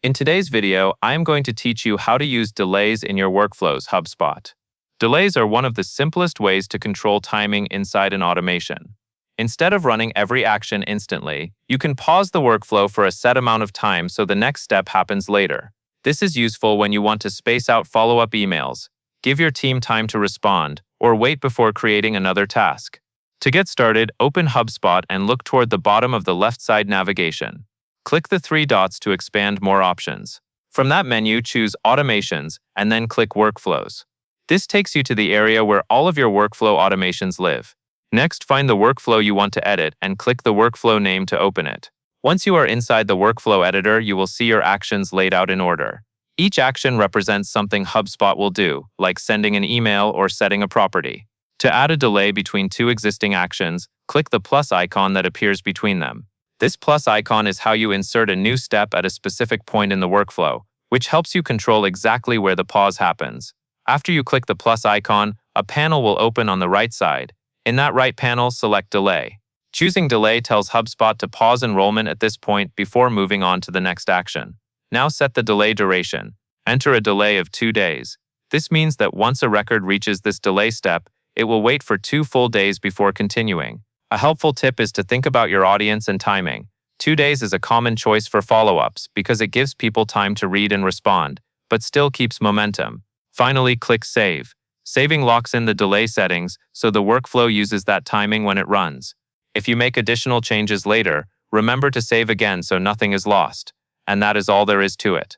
In today's video, I am going to teach you how to use delays in your workflows, Hubspot. Delays are one of the simplest ways to control timing inside an automation. Instead of running every action instantly, you can pause the workflow for a set amount of time so the next step happens later. This is useful when you want to space out follow-up emails, give your team time to respond, or wait before creating another task. To get started, open HubSpot and look toward the bottom of the left side navigation. Click the three dots to expand more options. From that menu, choose Automations and then click Workflows. This takes you to the area where all of your workflow automations live. Next, find the workflow you want to edit and click the workflow name to open it. Once you are inside the workflow editor, you will see your actions laid out in order. Each action represents something HubSpot will do, like sending an email or setting a property. To add a delay between two existing actions, click the plus icon that appears between them. This plus icon is how you insert a new step at a specific point in the workflow, which helps you control exactly where the pause happens. After you click the plus icon, a panel will open on the right side. In that right panel, select Delay. Choosing Delay tells HubSpot to pause enrollment at this point before moving on to the next action. Now set the delay duration. Enter a delay of 2 days. This means that once a record reaches this delay step, it will wait for 2 full days before continuing. A helpful tip is to think about your audience and timing. 2 days is a common choice for follow-ups because it gives people time to read and respond, but still keeps momentum. Finally, click Save. Saving locks in the delay settings so the workflow uses that timing when it runs. If you make additional changes later, remember to save again so nothing is lost. And that is all there is to it.